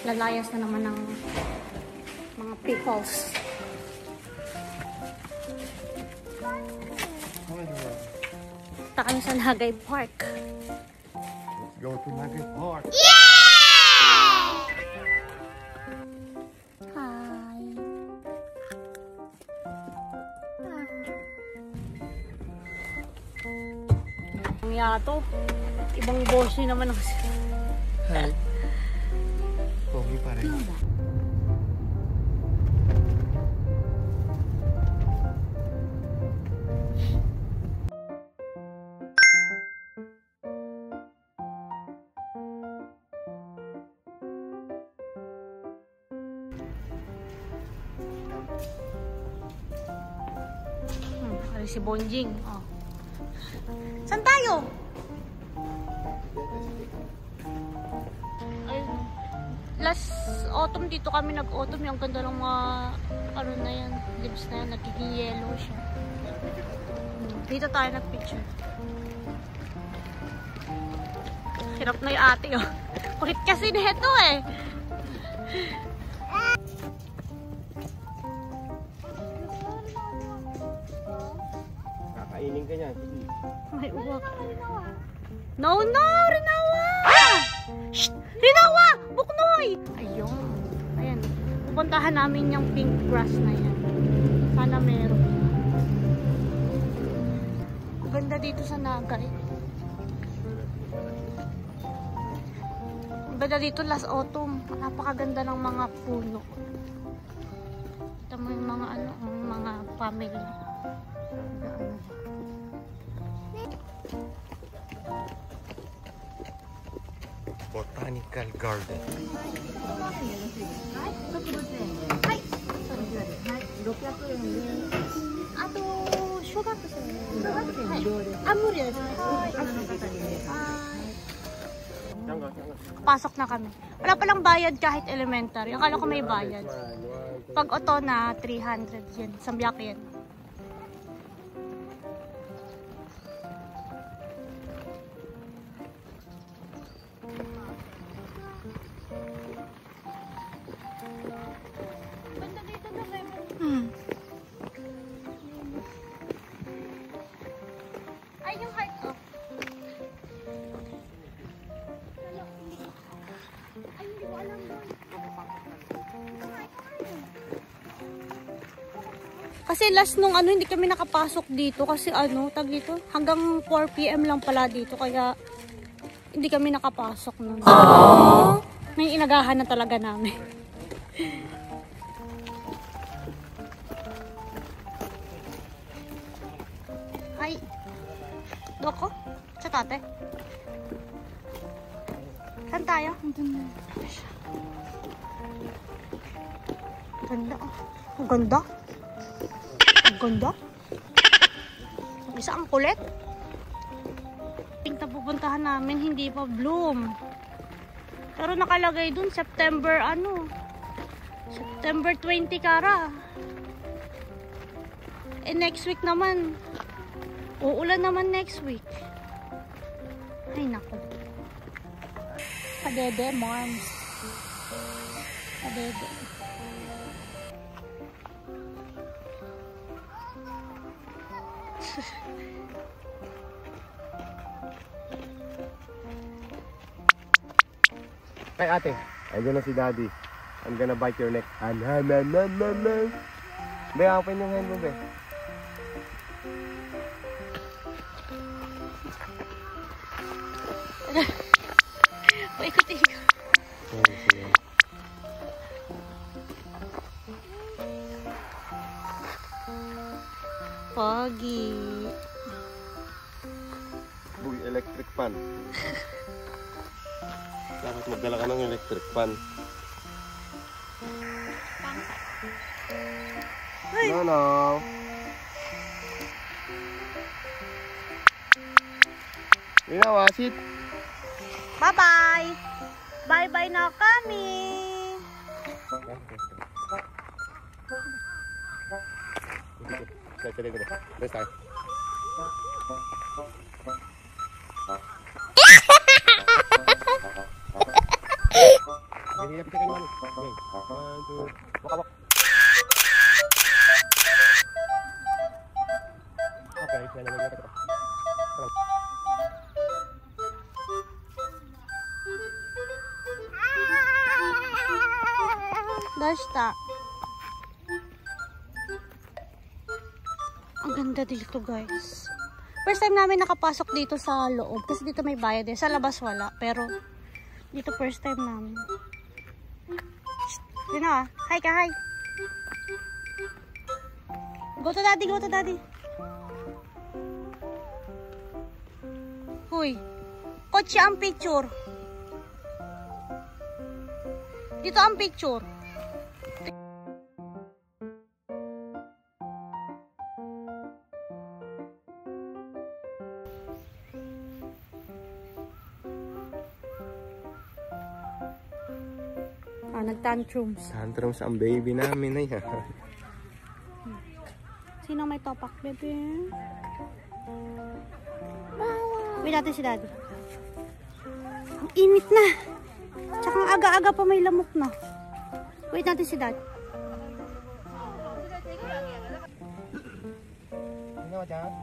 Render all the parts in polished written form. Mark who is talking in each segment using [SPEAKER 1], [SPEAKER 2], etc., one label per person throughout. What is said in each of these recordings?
[SPEAKER 1] lalayas na naman ng mga pickles. Punta kami sa Nagay Park.
[SPEAKER 2] Let's go to Nagay Park.
[SPEAKER 1] Yeah! Hi. Ang yato. Ibang boss naman ako.
[SPEAKER 2] Hi. Pogi pa rin.
[SPEAKER 1] Si Bonjing. Oh. Saan tayo? Ay, last autumn dito kami nag-autumn. Yung ganda ng mga ano na yan, leaves na yan, nagiging yellow siya. Dito tayo nag-picture. Hirap na yung ate, oh. Kulit kasi nito eh.
[SPEAKER 2] Kainin ka niyan.
[SPEAKER 1] May uwak. No, no! Rinawa! Shh! Rinawa! Buknoy! Ayun. Ayan. Pupuntahan namin yung pink grass na yan. Sana meron. Ganda dito sa Nagay. Ganda dito last autumn. Napakaganda ng mga puno. Ito mo yung mga ano, mga family.
[SPEAKER 2] Botanical Garden.
[SPEAKER 1] Pasok na kami. Wala palang bayad kahit elementary. Akala ko may bayad. Pag auto na 300 yun. Sambiak yan. Ay, yung heart ko. Ay, hindi ko alam doon. Kasi last nung ano, hindi kami nakapasok dito. Kasi ano, tag dito, hanggang 4 PM lang pala dito. Kaya, hindi kami nakapasok nun. May inagahan na talaga namin. Ay, doko? Sa tate? Saan tayo? Ganda. Ang ganda. Ang ganda. Isa ang kulit. Pink na pupuntahan namin, hindi pa bloom. Pero nakalagay dun, September ano? September 20 kara. Eh next week naman. Uulan naman next week. Ay naku. Kadede, moms. Kadede.
[SPEAKER 2] Ay ate, ayun na si daddy. I'm gonna bite your neck. Be, open yung hand mo, be.
[SPEAKER 1] Paikot-ikot. Pogi.
[SPEAKER 2] Uy, electric fan. Dapat magdala ka ng electric fan. No, no. You know what, sit.
[SPEAKER 1] Bye-bye. Bye-bye na kami.
[SPEAKER 2] Sige, sige. Let's start. Hindi na kita Okay. 1, 2. Walk. Okay, yan na lang.
[SPEAKER 1] Basta. Ang ganda dito, guys. First time namin nakapasok dito sa loob. Kasi dito may bayad eh. Sa labas wala. Pero dito first time namin. Yun na. Hi ka, hi. Go to daddy, go to daddy. Huy. Kotse ang picture. Dito ang picture. Nag-tantrums.
[SPEAKER 2] Tantrums ang baby namin na yan.
[SPEAKER 1] Sino may topak, baby? Wait natin si daddy. Ang init na. Tsaka aga-aga pa may lamok na. Wait natin si daddy.
[SPEAKER 2] Ano ba dyan?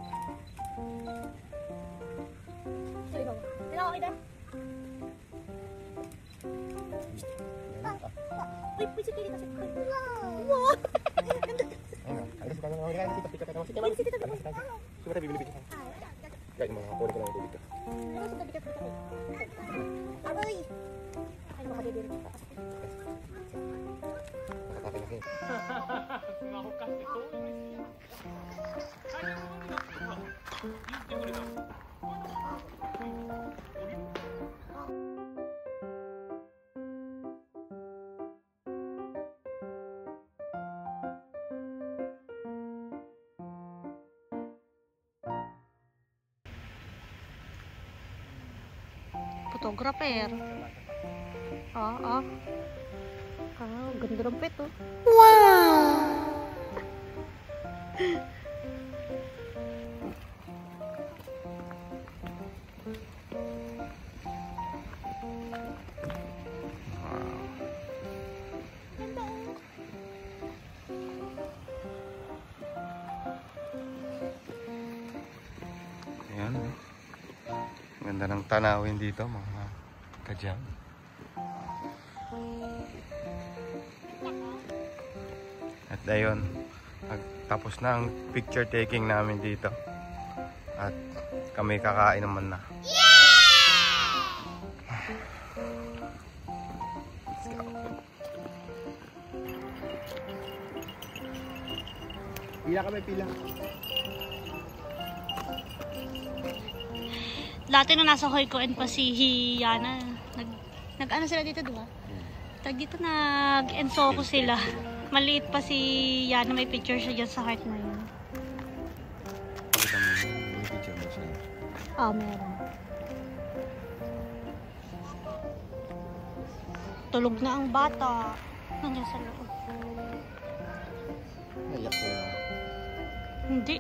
[SPEAKER 1] Uy, pwede kayo dito.
[SPEAKER 2] Wow! Ayun na. Alis ka na. Alis ka na. Alis ka na. Sumara bibili ka. Kaya yung mga kunin ko lang ang tubig ka.
[SPEAKER 1] Aray! Ay, makadibir.
[SPEAKER 2] Nakatapin na kayo.
[SPEAKER 1] Photographer. Ganda ng pet, oh. Wow!
[SPEAKER 2] Ayan. Ganda ng tanawin dito, mga kadyang. At ayun, tapos na ang picture taking namin dito. At kami kakain naman na. Let's go. Pila kami, pila.
[SPEAKER 1] Dati na nasa Hoykoen pa si Yana. Nag-ano sila dito, diba? Tag dito nag-ensoko sila. Maliit pa si Yana, may picture siya dyan sa heart na yun.
[SPEAKER 2] May picture mo siya.
[SPEAKER 1] Meron. Tulog na ang bata. Nandiyan sa loob.
[SPEAKER 2] Naiyak ko na.
[SPEAKER 1] Hindi.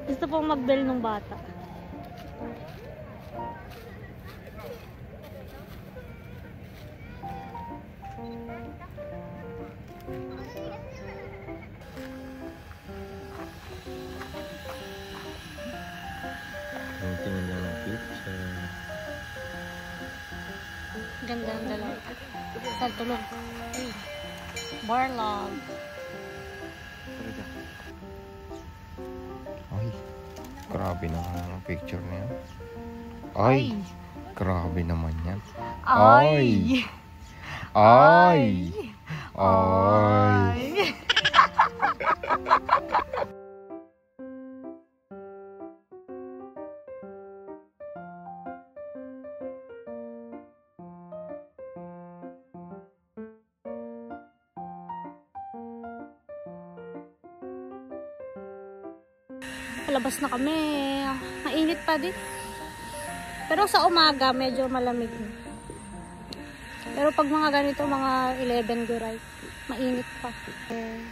[SPEAKER 1] Gusto pong mag-bell ng bata.
[SPEAKER 2] Tingin lang ng picture.
[SPEAKER 1] Ganda ang dalawa. Sa tulog. Barlog.
[SPEAKER 2] Ay, grabe naman ang picture na yan. Ay, grabe naman yan. Ay! Ay! Ay!
[SPEAKER 1] Palabas na kami. Mainit pa din. Pero sa umaga, medyo malamig. Pero pag mga ganito, mga 11 guray, mainit pa. Okay.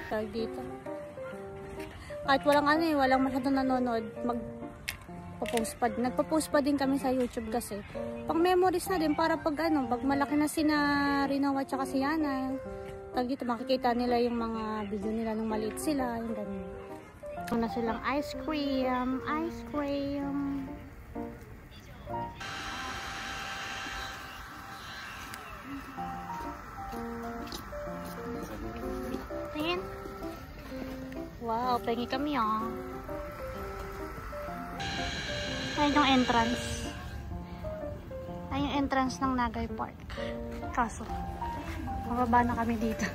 [SPEAKER 1] Tag dito. Kahit walang ano eh, walang masyadong nanonood, nagpo-post pa din kami sa YouTube kasi pang memories na din para pag ano, pag malaki na sina Rinaw at saka si Yana, tag dito makikita nila yung mga video nila nung maliit sila, yung ganun. Ito na silang ice cream. Tingin. Wow, pengi kami ah. Ayan yung entrance. Ayan yung entrance ng Nagay Park. Kaso, mababa na kami dito.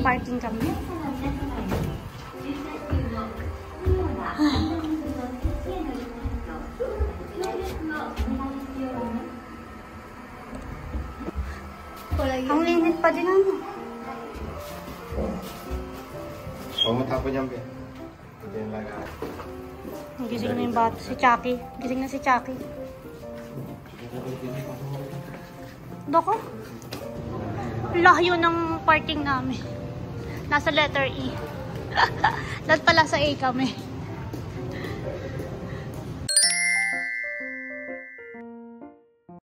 [SPEAKER 1] Parking kami. Ang linit pa din ano.
[SPEAKER 2] Huwag mo tapon yan, Be. Hindi yung laga.
[SPEAKER 1] Gising na yung bata. Si Chucky. Gising na si Chucky. Doko? Layo ng parking namin. Nasa letter E. Lahat pala sa A kami.